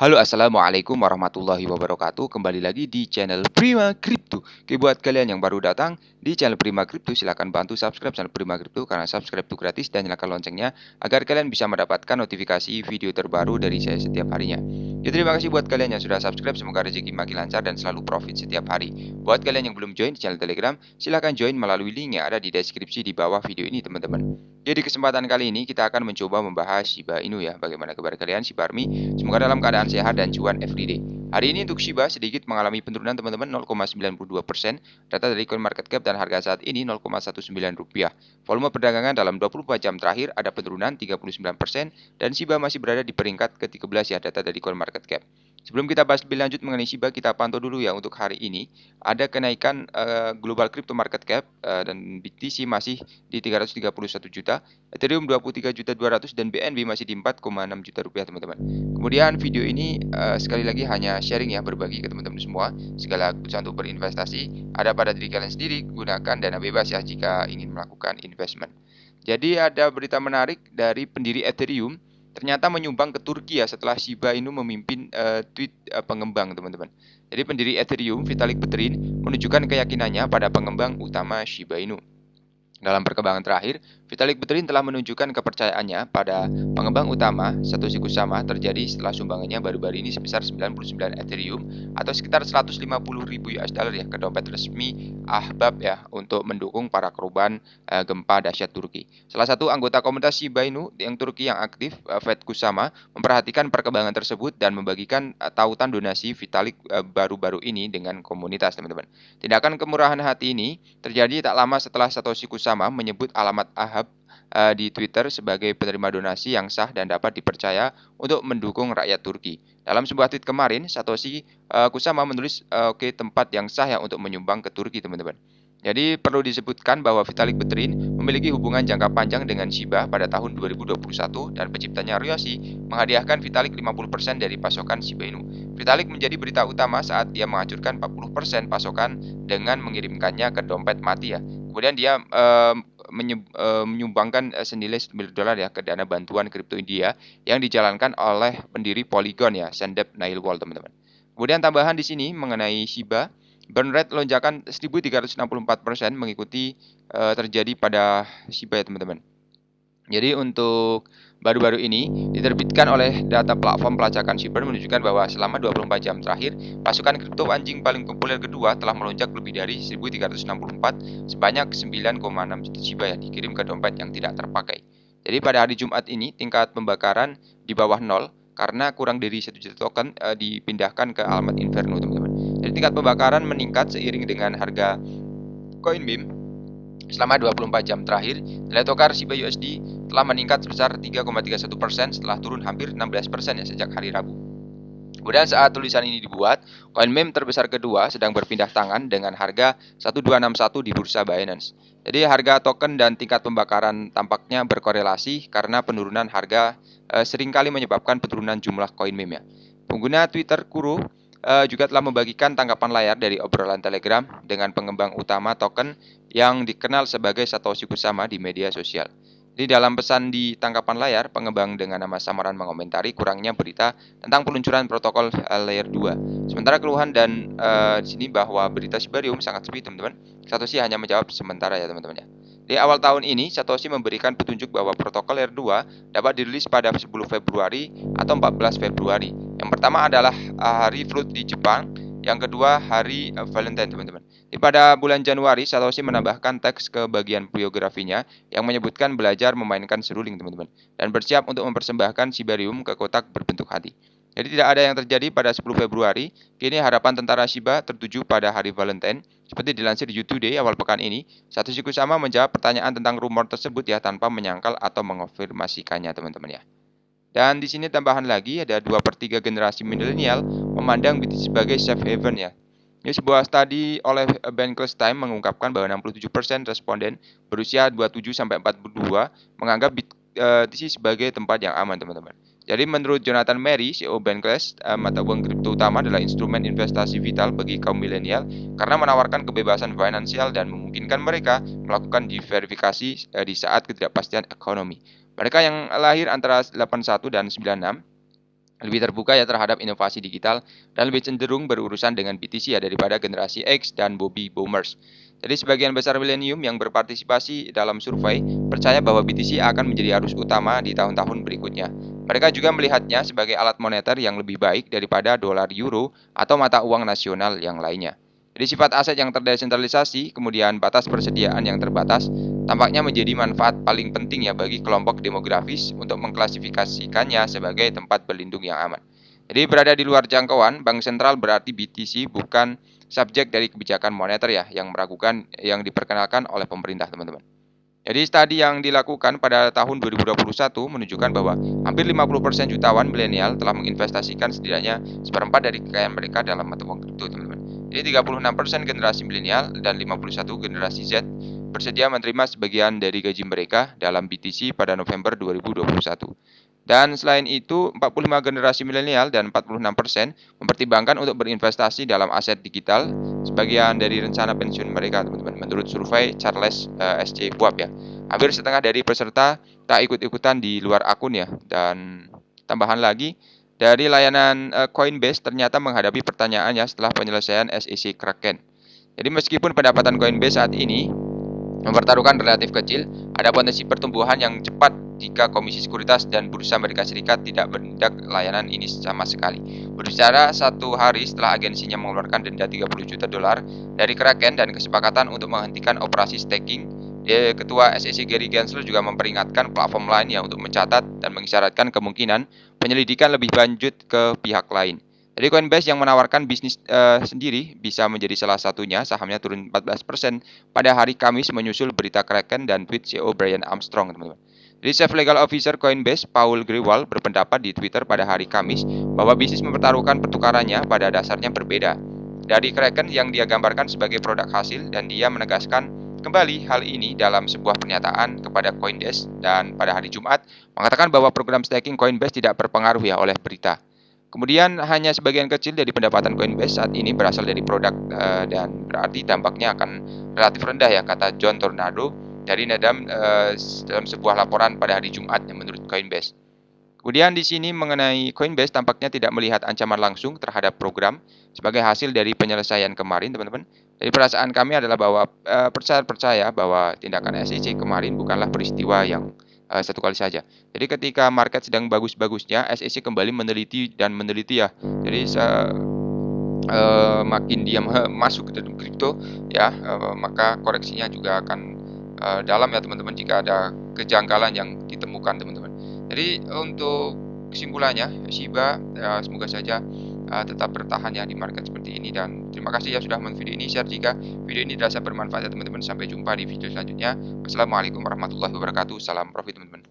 Halo, assalamualaikum warahmatullahi wabarakatuh. Kembali lagi di channel Prima Crypto. Oke, buat kalian yang baru datang di channel Prima Crypto, silahkan bantu subscribe channel Prima Crypto karena subscribe itu gratis dan nyalakan loncengnya agar kalian bisa mendapatkan notifikasi video terbaru dari saya setiap harinya. Ya, terima kasih buat kalian yang sudah subscribe. Semoga rezeki makin lancar dan selalu profit setiap hari. Buat kalian yang belum join di channel Telegram, silahkan join melalui link yang ada di deskripsi di bawah video ini, teman-teman. Jadi kesempatan kali ini kita akan mencoba membahas Shiba Inu ya. Bagaimana kabar kalian Shiba Army? Semoga dalam keadaan sehat dan cuan everyday. Hari ini untuk Shiba sedikit mengalami penurunan teman-teman 0,92%. Data dari CoinMarketCap dan harga saat ini 0,19 rupiah. Volume perdagangan dalam 24 jam terakhir ada penurunan 39% dan Shiba masih berada di peringkat ke-13 ya data dari CoinMarketCap. Sebelum kita bahas lebih lanjut mengenai Shiba, kita pantau dulu ya untuk hari ini. Ada kenaikan global crypto market cap dan BTC masih di 331 juta, Ethereum 23.200 dan BNB masih di 4,6 juta rupiah teman-teman. Kemudian video ini sekali lagi hanya sharing ya, berbagi ke teman-teman semua. Segala keputusan untuk berinvestasi ada pada diri kalian sendiri. Gunakan dana bebas ya jika ingin melakukan investment. Jadi ada berita menarik dari pendiri Ethereum ternyata menyumbang ke Turki ya setelah Shiba Inu memimpin tweet pengembang teman-teman. Jadi pendiri Ethereum Vitalik Buterin menunjukkan keyakinannya pada pengembang utama Shiba Inu. Dalam perkembangan terakhir, Vitalik Buterin telah menunjukkan kepercayaannya pada pengembang utama Satoshi Kusama terjadi setelah sumbangannya baru-baru ini sebesar 99 Ethereum atau sekitar 150.000 US dollar ya ke dompet resmi Ahbab ya untuk mendukung para korban gempa dahsyat Turki. Salah satu anggota komunitas Shiba Inu yang Turki yang aktif, Vet Kusama, memperhatikan perkembangan tersebut dan membagikan tautan donasi Vitalik baru-baru ini dengan komunitas teman-teman. Tindakan kemurahan hati ini terjadi tak lama setelah Satoshi Kusama menyebut alamat Ahab di Twitter sebagai penerima donasi yang sah dan dapat dipercaya untuk mendukung rakyat Turki. Dalam sebuah tweet kemarin, Satoshi Kusama menulis oke tempat yang sah ya untuk menyumbang ke Turki teman-teman. Jadi perlu disebutkan bahwa Vitalik Buterin memiliki hubungan jangka panjang dengan Shiba pada tahun 2021 dan penciptanya Ryoshi menghadiahkan Vitalik 50% dari pasokan Shiba Inu. Vitalik menjadi berita utama saat dia menghancurkan 40% pasokan dengan mengirimkannya ke dompet mati ya. Kemudian dia menyumbangkan senilai $1 miliar ya ke dana bantuan kripto India yang dijalankan oleh pendiri Polygon ya, Sandeep Nailwal teman-teman. Kemudian tambahan di sini mengenai Shiba, burn rate lonjakan 1.364% mengikuti terjadi pada Shiba ya teman-teman. Jadi untuk baru-baru ini diterbitkan oleh data platform pelacakan Shiba menunjukkan bahwa selama 24 jam terakhir pasukan kripto anjing paling populer kedua telah melonjak lebih dari 1.364 sebanyak 9,6 juta Shiba yang dikirim ke dompet yang tidak terpakai. Jadi pada hari Jumat ini tingkat pembakaran di bawah 0 karena kurang dari 1 juta token dipindahkan ke alamat Inferno teman-teman. Jadi tingkat pembakaran meningkat seiring dengan harga koin meme. Selama 24 jam terakhir, nilai tukar Shiba USD telah meningkat sebesar 3,31% setelah turun hampir 16% ya sejak hari Rabu. Kemudian saat tulisan ini dibuat, koin meme terbesar kedua sedang berpindah tangan dengan harga 1261 di bursa Binance. Jadi harga token dan tingkat pembakaran tampaknya berkorelasi karena penurunan harga seringkali menyebabkan penurunan jumlah koin meme ya. Pengguna Twitter Kuro juga telah membagikan tanggapan layar dari obrolan Telegram dengan pengembang utama token yang dikenal sebagai Satoshi Kusama di media sosial. Di dalam pesan di tangkapan layar, pengembang dengan nama samaran mengomentari kurangnya berita tentang peluncuran protokol layer 2. Sementara keluhan dan di sini bahwa berita Shibarium sangat sepi teman-teman. Satoshi hanya menjawab sementara ya teman-teman ya. Di awal tahun ini, Satoshi memberikan petunjuk bahwa protokol layer 2 dapat dirilis pada 10 Februari atau 14 Februari. Yang pertama adalah hari Fruit di Jepang, yang kedua hari Valentine teman-teman. Pada bulan Januari, Satoshi menambahkan teks ke bagian biografinya yang menyebutkan belajar memainkan seruling teman-teman dan bersiap untuk mempersembahkan Shibarium ke kotak berbentuk hati. Jadi tidak ada yang terjadi pada 10 Februari. Kini harapan tentara Shiba tertuju pada hari Valentine. Seperti dilansir di YouTube Today awal pekan ini, Satoshi Kusama menjawab pertanyaan tentang rumor tersebut ya tanpa menyangkal atau mengonfirmasikannya teman-teman ya. Dan di sini tambahan lagi ada 2/3 generasi milenial memandang BTC sebagai safe haven ya. Ini sebuah studi oleh Bankless Time mengungkapkan bahwa 67% responden berusia 27-42 menganggap BTC sebagai tempat yang aman teman-teman. Jadi menurut Jonathan Mary, CEO Bankless, mata uang kripto utama adalah instrumen investasi vital bagi kaum milenial karena menawarkan kebebasan finansial dan memungkinkan mereka melakukan diverifikasi di saat ketidakpastian ekonomi. Mereka yang lahir antara 81 dan 96 lebih terbuka ya terhadap inovasi digital dan lebih cenderung berurusan dengan BTC ya daripada generasi X dan Bobby Boomers. Jadi sebagian besar milenium yang berpartisipasi dalam survei percaya bahwa BTC akan menjadi arus utama di tahun-tahun berikutnya. Mereka juga melihatnya sebagai alat moneter yang lebih baik daripada dolar euro atau mata uang nasional yang lainnya. Jadi sifat aset yang terdesentralisasi, kemudian batas persediaan yang terbatas, tampaknya menjadi manfaat paling penting ya bagi kelompok demografis untuk mengklasifikasikannya sebagai tempat berlindung yang aman. Jadi berada di luar jangkauan, bank sentral berarti BTC bukan subjek dari kebijakan moneter ya yang meragukan yang diperkenalkan oleh pemerintah teman-teman. Jadi studi yang dilakukan pada tahun 2021 menunjukkan bahwa hampir 50% jutawan milenial telah menginvestasikan setidaknya seperempat dari kekayaan mereka dalam mata uang kripto, teman-teman. Jadi 36% generasi milenial dan 51 generasi Z bersedia menerima sebagian dari gaji mereka dalam BTC pada November 2021. Dan selain itu, 45 generasi milenial dan 46% mempertimbangkan untuk berinvestasi dalam aset digital sebagian dari rencana pensiun mereka, teman-teman. Menurut survei Charles SC Schwab ya. Hampir setengah dari peserta tak ikut-ikutan di luar akun ya. Dan tambahan lagi, dari layanan Coinbase ternyata menghadapi pertanyaannya setelah penyelesaian SEC Kraken. Jadi meskipun pendapatan Coinbase saat ini mempertaruhkan relatif kecil, ada potensi pertumbuhan yang cepat jika Komisi Sekuritas dan Bursa Amerika Serikat tidak bertindak layanan ini sama sekali. Berbicara satu hari setelah agensinya mengeluarkan denda 30 juta dolar dari Kraken dan kesepakatan untuk menghentikan operasi staking, Ketua SEC Gary Gensler juga memperingatkan platform lain yang untuk mencatat dan mengisyaratkan kemungkinan penyelidikan lebih lanjut ke pihak lain. Jadi Coinbase yang menawarkan bisnis sendiri bisa menjadi salah satunya. Sahamnya turun 14% pada hari Kamis menyusul berita Kraken dan tweet CEO Brian Armstrong, teman-teman. Jadi Chief Legal Officer Coinbase, Paul Grewal, berpendapat di Twitter pada hari Kamis bahwa bisnis mempertaruhkan pertukarannya pada dasarnya berbeda dari Kraken yang dia gambarkan sebagai produk hasil, dan dia menegaskan kembali hal ini dalam sebuah pernyataan kepada CoinDesk dan pada hari Jumat mengatakan bahwa program staking Coinbase tidak berpengaruh ya oleh berita. Kemudian hanya sebagian kecil dari pendapatan Coinbase saat ini berasal dari produk dan berarti dampaknya akan relatif rendah ya, kata John Tornado dari Nedam dalam sebuah laporan pada hari Jumat yang menurut Coinbase. Kemudian di sini mengenai Coinbase tampaknya tidak melihat ancaman langsung terhadap program sebagai hasil dari penyelesaian kemarin, teman-teman. Jadi perasaan kami adalah bahwa percaya bahwa tindakan SEC kemarin bukanlah peristiwa yang satu kali saja. Jadi ketika market sedang bagus-bagusnya, SEC kembali meneliti ya. Jadi makin dia masuk ke dalam kripto ya, maka koreksinya juga akan dalam ya teman-teman jika ada kejanggalan yang ditemukan, teman-teman. Jadi untuk kesimpulannya, Shiba semoga saja tetap bertahan ya di market seperti ini, dan terima kasih ya sudah menonton video ini. Share jika video ini dirasa bermanfaat ya teman-teman. Sampai jumpa di video selanjutnya. Wassalamualaikum warahmatullahi wabarakatuh. Salam profit teman-teman.